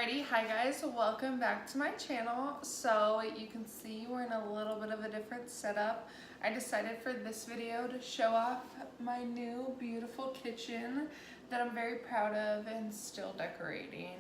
Alrighty, hi guys, welcome back to my channel. So you can see we're in a little bit of a different setup. I decided for this video to show off my new beautiful kitchen that I'm very proud of and still decorating.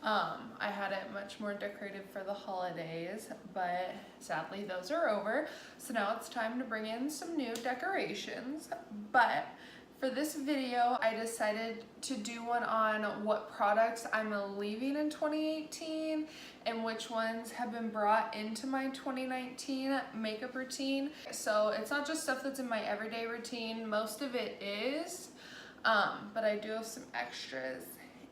I had it much more decorated for the holidays, but sadly those are over. So now it's time to bring in some new decorations. But for this video, I decided to do one on what products I'm leaving in 2018 and which ones have been brought into my 2019 makeup routine. So it's not just stuff that's in my everyday routine, most of it is, but I do have some extras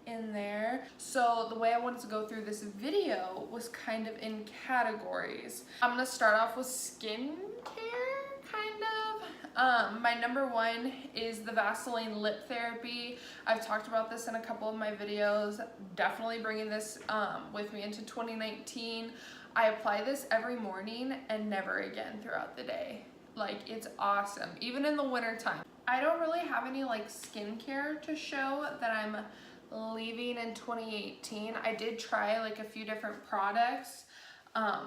in there. So the way I wanted to go through this video was kind of in categories. I'm gonna start off with skincare, kind of. My number one is the Vaseline Lip Therapy. I've talked about this in a couple of my videos. Definitely bringing this with me into 2019. I apply this every morning and never again throughout the day. Like, it's awesome, even in the winter time. I don't really have any like skincare to show that I'm leaving in 2018. I did try like a few different products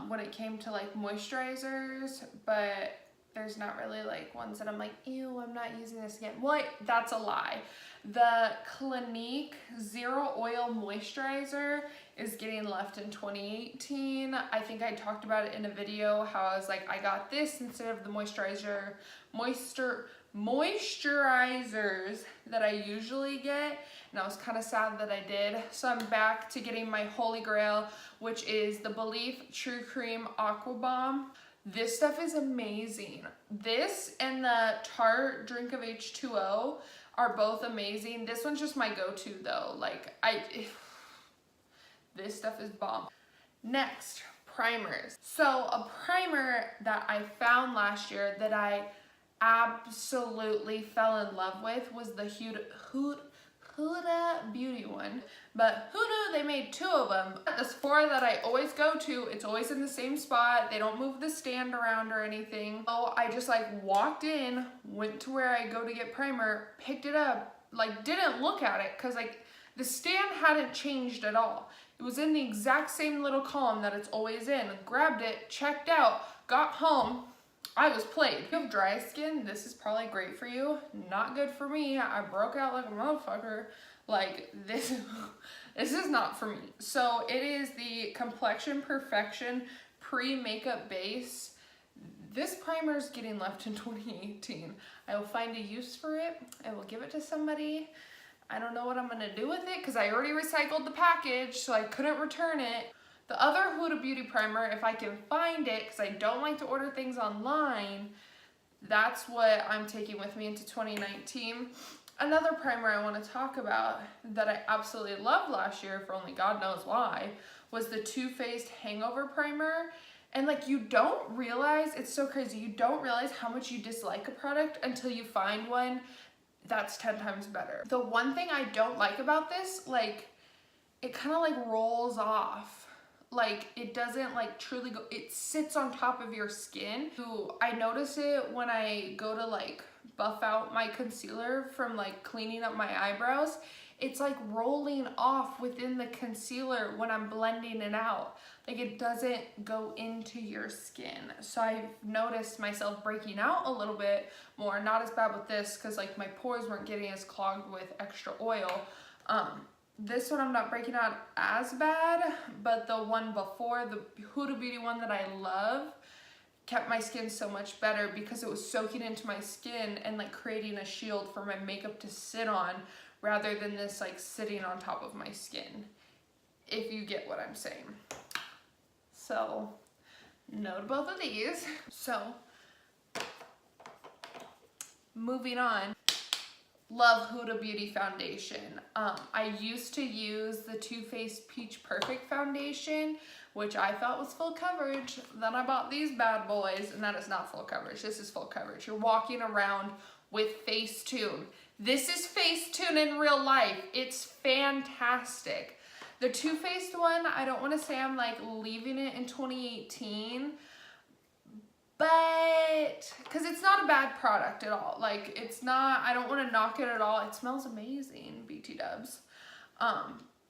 when it came to like moisturizers, but there's not really like ones that I'm like, ew, I'm not using this again. Well, that's a lie. The Clinique Zero Oil Moisturizer is getting left in 2018. I think I talked about it in a video, how I was like, I got this instead of the moisturizers that I usually get, and I was kind of sad that I did. So I'm back to getting my holy grail, which is the Belief True Cream Aqua Bomb. This stuff is amazing. This and the Tarte Drink of H2O are both amazing. This one's just my go-to though. Like, this stuff is bomb. Next, primers. So a primer that I found last year that I absolutely fell in love with was the Huda Beauty one, but Huda, they made two of them. The Sephora that I always go to, it's always in the same spot. They don't move the stand around or anything. So I just like walked in, went to where I go to get primer, picked it up, like didn't look at it because like the stand hadn't changed at all. It was in the exact same little column that it's always in. Grabbed it, checked out, got home. I was played. If you have dry skin, this is probably great for you. Not good for me. I broke out like a motherfucker. Like, this is not for me. So it is the Complexion Perfection Pre-Makeup Base. This primer is getting left in 2018. I will find a use for it. I will give it to somebody. I don't know what I'm gonna do with it because I already recycled the package, so I couldn't return it. The other Huda Beauty primer, if I can find it, because I don't like to order things online, that's what I'm taking with me into 2019. Another primer I want to talk about that I absolutely loved last year, for only God knows why, was the Too Faced Hangover Primer. And like, you don't realize, it's so crazy, you don't realize how much you dislike a product until you find one that's 10 times better. The one thing I don't like about this, like, it kind of like rolls off. Like, it doesn't like truly go, it sits on top of your skin. I notice it when I go to like buff out my concealer from like cleaning up my eyebrows. It's like rolling off within the concealer when I'm blending it out. Like, it doesn't go into your skin. So I've noticed myself breaking out a little bit more. Not as bad with this because like my pores weren't getting as clogged with extra oil. This one I'm not breaking out as bad, but the one before, the Huda Beauty one that I love, kept my skin so much better because it was soaking into my skin and like creating a shield for my makeup to sit on rather than this like sitting on top of my skin, if you get what I'm saying. So, no to both of these. So, moving on. Love Huda Beauty foundation. I used to use the Too Faced Peach Perfect foundation, which I felt was full coverage. Then I bought these bad boys, and that is not full coverage. This is full coverage. You're walking around with Facetune. This is Facetune in real life. It's fantastic. The Too Faced one, I don't want to say I'm like leaving it in 2018, but because it's not a bad product at all. Like, it's not, I don't want to knock it at all. It smells amazing, BT dubs.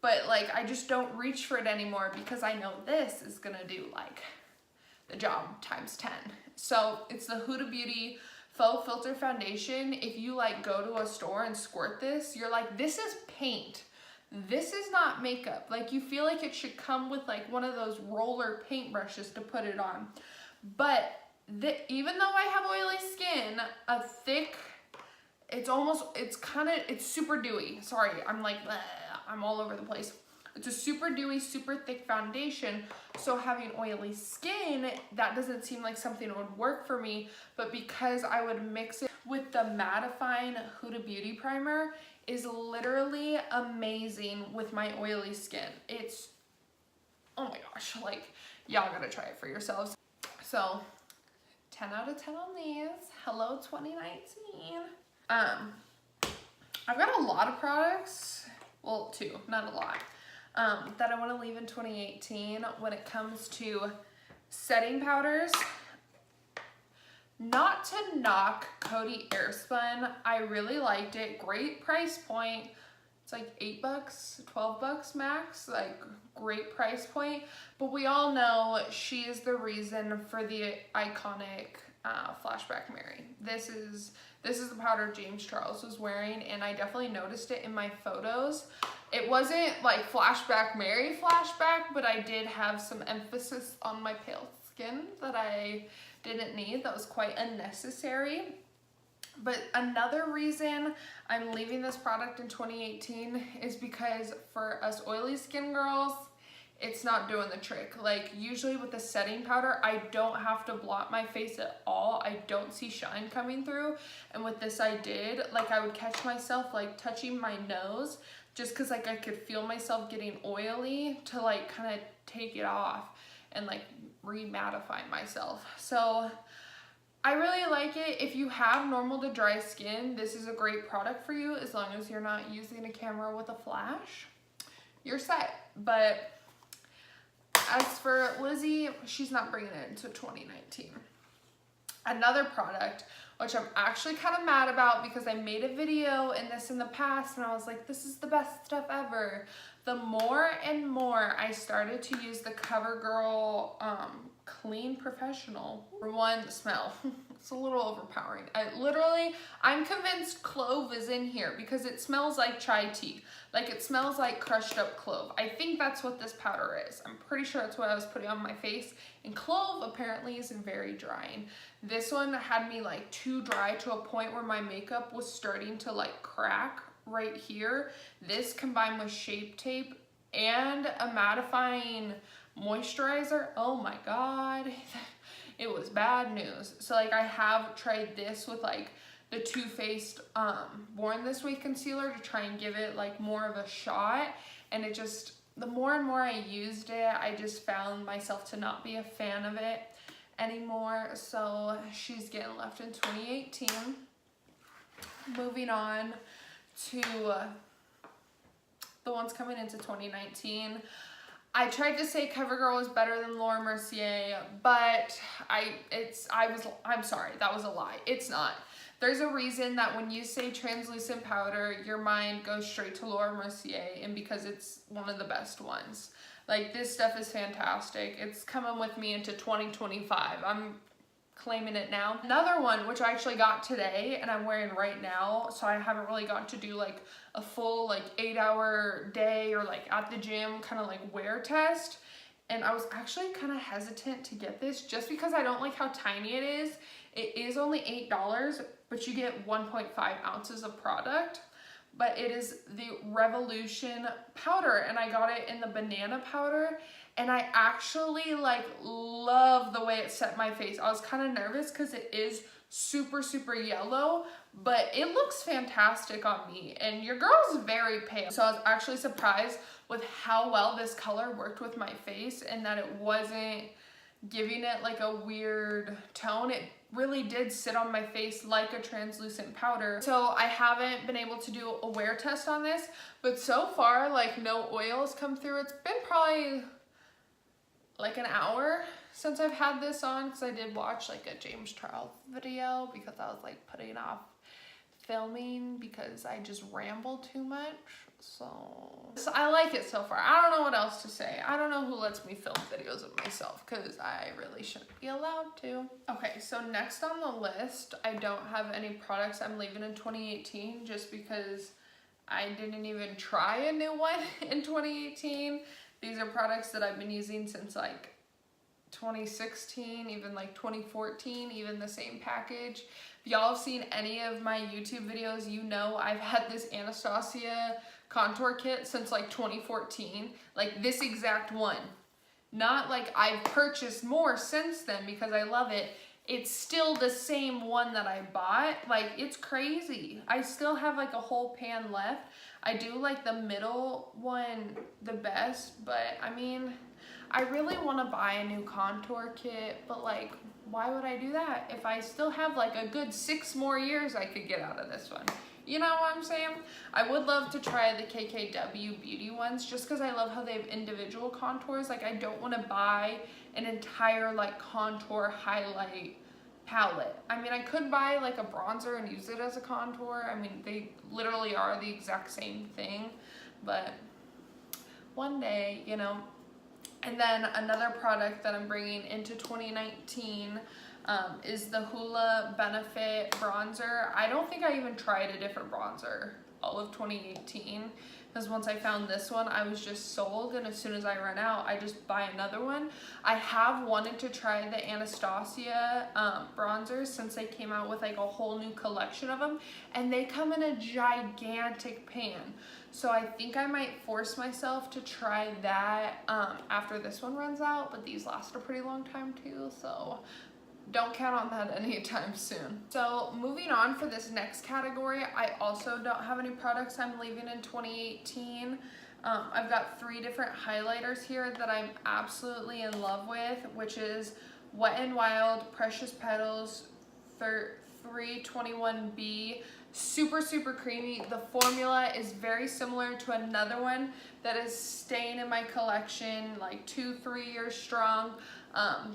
but like I just don't reach for it anymore because I know this is gonna do like the job times 10. So it's the Huda Beauty Faux Filter Foundation. If you like go to a store and squirt this, you're like, this is paint. This is not makeup. Like you feel like it should come with like one of those roller paint brushes to put it on. But even though I have oily skin, a thick, it's super dewy. Sorry, I'm like, bleh, I'm all over the place. It's a super dewy, super thick foundation. So having oily skin, that doesn't seem like something that would work for me. But because I would mix it with the mattifying Huda Beauty primer, is literally amazing with my oily skin. It's, oh my gosh, like y'all gotta try it for yourselves. So 10 out of 10 on these. Hello 2019. I've got a lot of products, well, two, not a lot, that I want to leave in 2018 when it comes to setting powders. Not to knock Coty Airspun, I really liked it. Great price point. It's like $8, $12 max, like great price point. But we all know she is the reason for the iconic Flashback Mary. This is the powder James Charles was wearing, and I definitely noticed it in my photos. It wasn't like Flashback Mary flashback, but I did have some emphasis on my pale skin that I didn't need. That was quite unnecessary. But another reason I'm leaving this product in 2018 is because for us oily skin girls, it's not doing the trick. Like usually with the setting powder, I don't have to blot my face at all. I don't see shine coming through. And with this I did. Like I would catch myself like touching my nose just cause like I could feel myself getting oily to like kind of take it off and like re-mattify myself. So I really like it. If you have normal to dry skin, this is a great product for you as long as you're not using a camera with a flash. You're set. But as for Lizzie, she's not bringing it into 2019. Another product, which I'm actually kind of mad about because I made a video in this in the past and I was like, this is the best stuff ever. The more and more I started to use the CoverGirl Clean Professional. For one, smell. It's a little overpowering. I'm convinced clove is in here because it smells like chai tea. Like it smells like crushed up clove. I think that's what this powder is. I'm pretty sure that's what I was putting on my face. And clove apparently is very drying. This one had me like too dry to a point where my makeup was starting to like crack right here. This combined with Shape Tape and a mattifying moisturizer, oh my god, it was bad news. So like I have tried this with like the Too Faced Born This Way concealer to try and give it like more of a shot, and it just, the more and more I used it, I just found myself to not be a fan of it anymore. So she's getting left in 2018. Moving on to the ones coming into 2019. I tried to say CoverGirl was better than Laura Mercier, but I'm sorry, that was a lie. It's not. There's a reason that when you say translucent powder, your mind goes straight to Laura Mercier, and because it's one of the best ones. Like this stuff is fantastic. It's coming with me into 2025. I'm claiming it now. Another one, which I actually got today and I'm wearing right now, so I haven't really gotten to do like a full like 8-hour day or like at the gym kind of like wear test. And I was actually kind of hesitant to get this just because I don't like how tiny it is. It is only $8, but you get 1.5 ounces of product. But it is the Revolution powder, and I got it in the banana powder, and I actually like love the way it set my face. I was kind of nervous because it is super, super yellow, but it looks fantastic on me, and your girl's very pale. So I was actually surprised with how well this color worked with my face and that it wasn't giving it like a weird tone. It really did sit on my face like a translucent powder. So I haven't been able to do a wear test on this, but so far like no oils come through. It's been probably like an hour since I've had this on because I did watch like a James Charles video because I was like putting off filming because I just ramble too much. So I like it so far. I don't know what else to say. I don't know who lets me film videos of myself because I really shouldn't be allowed to. Okay, so next on the list, I don't have any products I'm leaving in 2018 just because I didn't even try a new one in 2018. These are products that I've been using since like 2016, even like 2014, even the same package. If y'all have seen any of my YouTube videos, you know I've had this Anastasia contour kit since like 2014, like this exact one. Not like I've purchased more since then because I love it. It's still the same one that I bought. Like, it's crazy. I still have like a whole pan left. I do like the middle one the best, but I mean, I really want to buy a new contour kit, but like, why would I do that if I still have like a good 6 more years I could get out of this one? You know what I'm saying? I would love to try the KKW beauty ones just because I love how they have individual contours. Like, I don't want to buy an entire like contour highlight palette. I mean, I could buy like a bronzer and use it as a contour. I mean, they literally are the exact same thing, but one day, you know. And then another product that I'm bringing into 2019 is the Hoola Benefit bronzer. I don't think I even tried a different bronzer all of 2018 because once I found this one, I was just sold, and as soon as I run out, I just buy another one. I have wanted to try the Anastasia bronzers since they came out with like a whole new collection of them, and they come in a gigantic pan. So I think I might force myself to try that after this one runs out, but these last a pretty long time too, so don't count on that anytime soon. So moving on for this next category, I also don't have any products I'm leaving in 2018. I've got 3 different highlighters here that I'm absolutely in love with, which is Wet n Wild Precious Petals 321B. Super, super creamy. The formula is very similar to another one that is staying in my collection, like 2-3 years strong.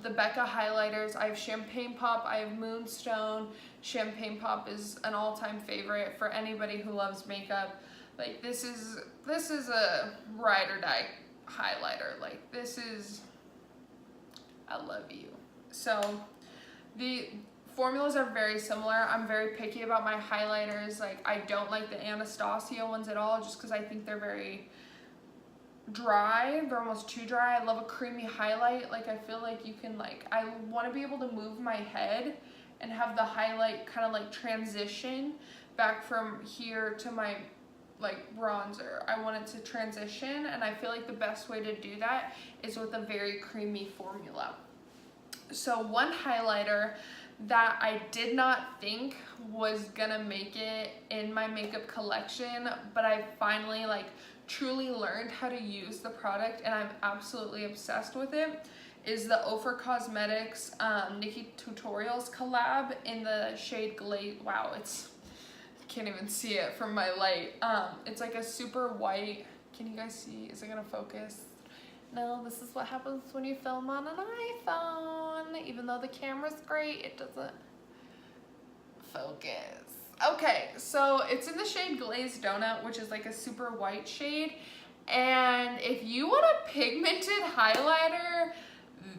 The Becca highlighters. I have Champagne Pop, I have Moonstone. Champagne Pop is an all-time favorite for anybody who loves makeup. Like, this is a ride or die highlighter. Like, this is, I love you. So the formulas are very similar. I'm very picky about my highlighters. Like, I don't like the Anastasia ones at all just because I think they're very dry. They're almost too dry. I love a creamy highlight. Like, I feel like you can, like, I want to be able to move my head and have the highlight kind of like transition back from here to my like bronzer. I want it to transition, and I feel like the best way to do that is with a very creamy formula. So one highlighter that I did not think was gonna make it in my makeup collection, but I finally like truly learned how to use the product, and I'm absolutely obsessed with it, is the Ofer Cosmetics Nikki Tutorials collab in the shade Glaze. Wow, it's, can't even see it from my light. It's like a super white, can you guys see? Is it gonna focus? No, this is what happens when you film on an iPhone. Even though the camera's great, it doesn't focus. Okay, so it's in the shade Glazed Donut, which is like a super white shade. And if you want a pigmented highlighter,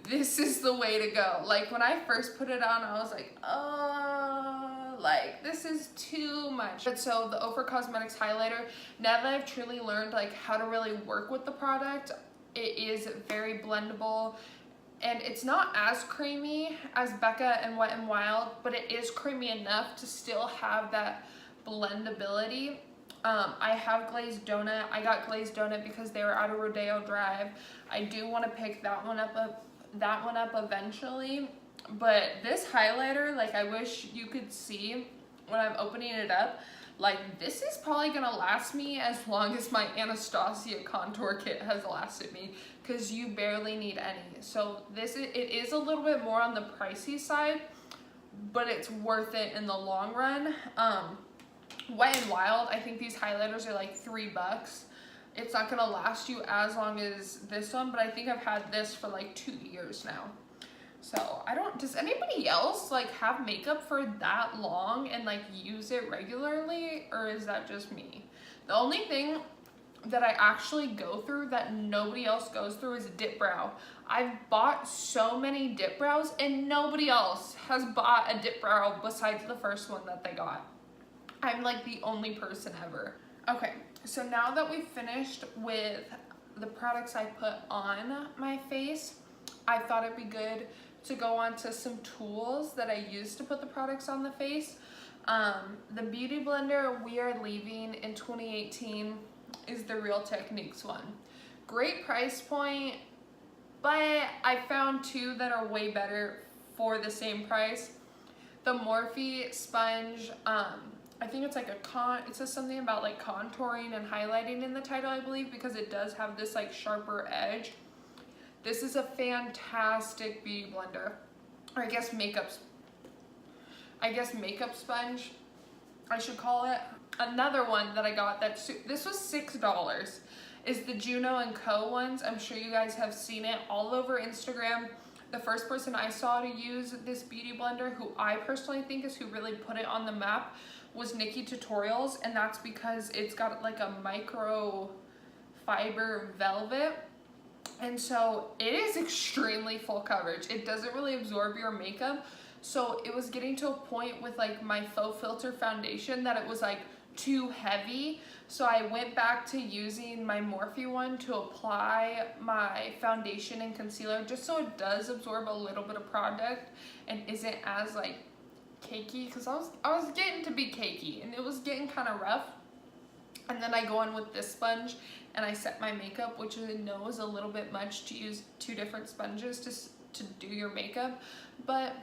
this is the way to go. Like, when I first put it on, I was like, oh, like, this is too much. But so the Ofer Cosmetics highlighter, now that I've truly learned like how to really work with the product, it is very blendable, and it's not as creamy as Becca and Wet n Wild, but it is creamy enough to still have that blendability. I have Glazed Donut. I got Glazed Donut because they were out of Rodeo Drive. I do want to pick that one up eventually, but this highlighter, like, I wish you could see when I'm opening it up. Like, this is probably gonna last me as long as my Anastasia contour kit has lasted me, because you barely need any. So it is a little bit more on the pricey side, but it's worth it in the long run. Wet n Wild, I think these highlighters are like $3. It's not gonna last you as long as this one, but I think I've had this for like 2 years now. So does anybody else like have makeup for that long and like use it regularly, or is that just me? The only thing that I actually go through that nobody else goes through is dip brow. I've bought so many dip brows and nobody else has bought a dip brow besides the first one that they got. I'm like the only person ever. Okay, so now that we've finished with the products I put on my face, I thought it'd be good to go on to some tools that I use to put the products on the face. The beauty blender we are leaving in 2018 is the Real Techniques one. Great price point, but I found two that are way better for the same price. The Morphe sponge, I think it's like it says something about like contouring and highlighting in the title, I believe, because it does have this like sharper edge. This is a fantastic beauty blender, or I guess makeup sponge, I should call it. Another one that I got this was $6, is the Juno & Co ones. I'm sure you guys have seen it all over Instagram. The first person I saw to use this beauty blender, who I personally think is who really put it on the map, was Nikki Tutorials, and that's because it's got like a micro fiber velvet, and so it is extremely full coverage. It doesn't really absorb your makeup, so it was getting to a point with like my faux filter foundation that it was like too heavy, so I went back to using my Morphe one to apply my foundation and concealer, just so it does absorb a little bit of product and isn't as like cakey, because I was getting to be cakey and it was getting kind of rough. And then I go in with this sponge and I set my makeup, which I know is a little bit much to use two different sponges to do your makeup, but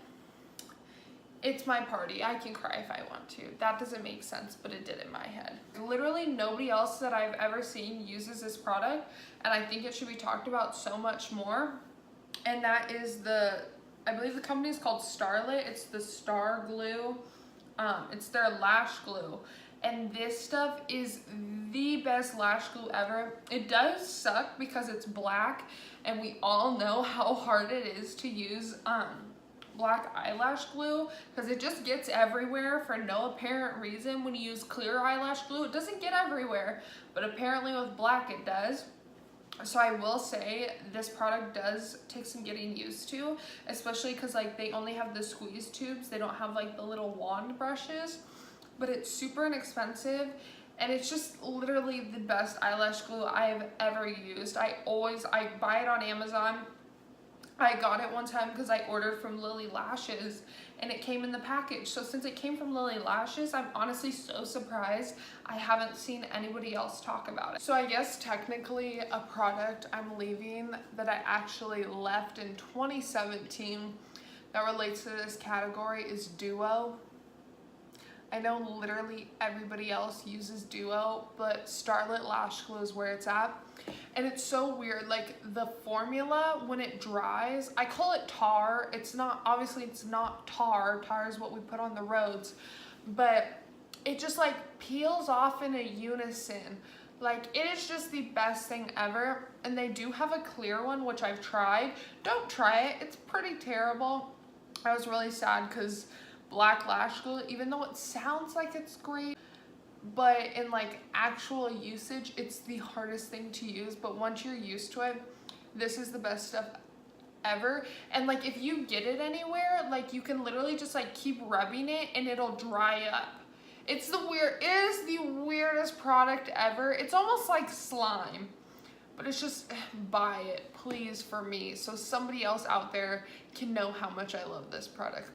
it's my party. I can cry if I want to. That doesn't make sense, but it did in my head. Literally nobody else that I've ever seen uses this product, and I think it should be talked about so much more. And that is I believe the company is called Starlit. It's the Star Glue. It's their lash glue. And this stuff is the best lash glue ever. It does suck because it's black, and we all know how hard it is to use black eyelash glue, because it just gets everywhere for no apparent reason. When you use clear eyelash glue, it doesn't get everywhere, but apparently with black it does. So I will say this product does take some getting used to, especially because like they only have the squeeze tubes. They don't have like the little wand brushes, but it's super inexpensive, and it's just literally the best eyelash glue I have ever used. I buy it on Amazon. I got it one time because I ordered from Lily Lashes and it came in the package. So since it came from Lily Lashes, I'm honestly so surprised I haven't seen anybody else talk about it. So I guess technically a product I'm leaving that I actually left in 2017 that relates to this category is Duo. I know literally everybody else uses Duo, but Starlit Lash Glue is where it's at. And it's so weird, like the formula, when it dries, I call it tar. It's not, obviously it's not tar. Tar is what we put on the roads, but it just like peels off in a unison. Like it is just the best thing ever. And they do have a clear one, which I've tried. Don't try it, it's pretty terrible. I was really sad because black lash glue, even though it sounds like it's great, but in like actual usage, it's the hardest thing to use. But once you're used to it, this is the best stuff ever. And like if you get it anywhere, like you can literally just like keep rubbing it and it'll dry up. It is the weirdest product ever. It's almost like slime, but it's just, buy it please for me, so somebody else out there can know how much I love this product.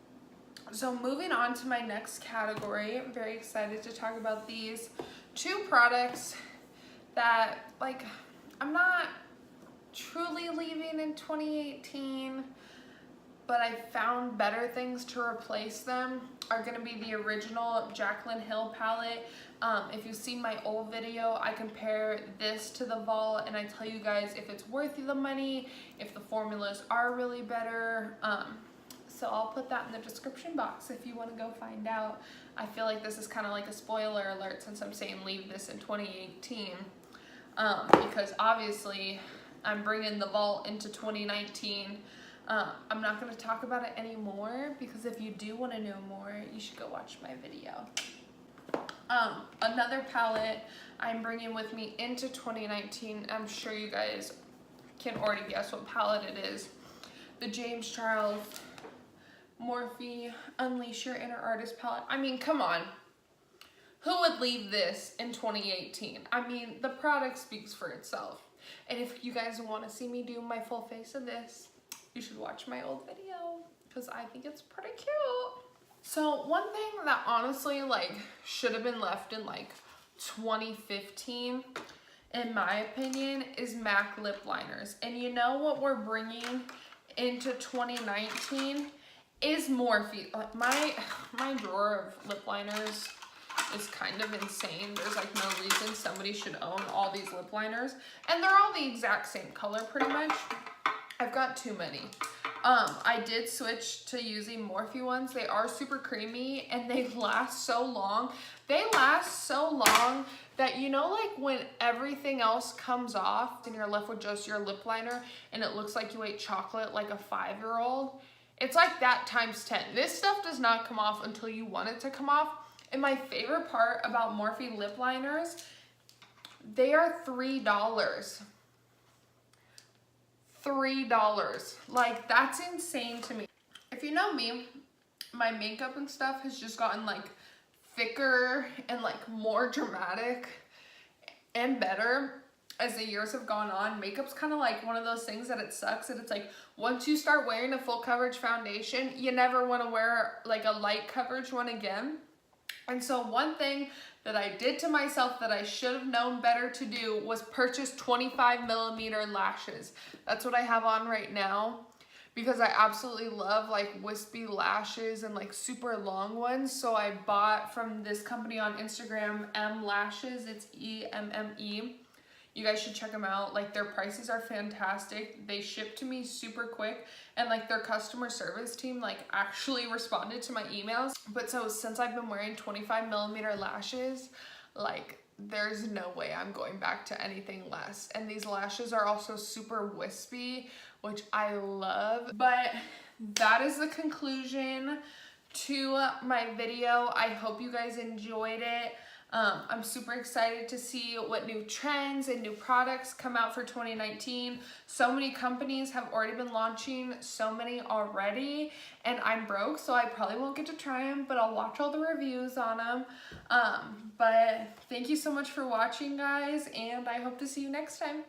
So moving on to my next category, I'm very excited to talk about these two products that like I'm not truly leaving in 2018, but I found better things to replace them. Are gonna be the original Jaclyn Hill palette. If you've seen my old video, I compare this to the Vault and I tell you guys if it's worth the money, if the formulas are really better. So I'll put that in the description box if you want to go find out. I feel like this is kind of like a spoiler alert since I'm saying leave this in 2018, because obviously I'm bringing the Vault into 2019. I'm not going to talk about it anymore because if you do want to know more, you should go watch my video. Another palette I'm bringing with me into 2019. I'm sure you guys can already guess what palette it is. The James Charles Morphe Unleash Your Inner Artist palette. I mean, come on. Who would leave this in 2018? I mean, the product speaks for itself. And if you guys want to see me do my full face of this, you should watch my old video because I think it's pretty cute. So one thing that honestly like should have been left in like 2015, in my opinion, is MAC lip liners. And you know what we're bringing into 2019 is Morphe. Like my drawer of lip liners is kind of insane. There's like no reason somebody should own all these lip liners, and they're all the exact same color pretty much. I've got too many. I did switch to using Morphe ones. They are super creamy and they last so long. They last so long that, you know, like when everything else comes off and you're left with just your lip liner and it looks like you ate chocolate like a 5-year-old. It's like that times 10. This stuff does not come off until you want it to come off. And my favorite part about Morphe lip liners, they are $3. $3. Like, that's insane to me. If you know me, my makeup and stuff has just gotten like thicker and like more dramatic and better as the years have gone on. Makeup's kind of like one of those things that it sucks, and it's like once you start wearing a full coverage foundation, you never want to wear like a light coverage one again. And so one thing that I did to myself that I should have known better to do was purchase 25mm lashes. That's what I have on right now because I absolutely love like wispy lashes and like super long ones. So I bought from this company on Instagram, M Lashes. It's E-M-M-E. You guys should check them out. Like, their prices are fantastic. They ship to me super quick, and like their customer service team like actually responded to my emails. But so since I've been wearing 25mm lashes, like there's no way I'm going back to anything less. And these lashes are also super wispy, which I love. But that is the conclusion to my video. I hope you guys enjoyed it. I'm super excited to see what new trends and new products come out for 2019. So many companies have already been launching so many already, and I'm broke, so I probably won't get to try them, but I'll watch all the reviews on them. But thank you so much for watching, guys, and I hope to see you next time.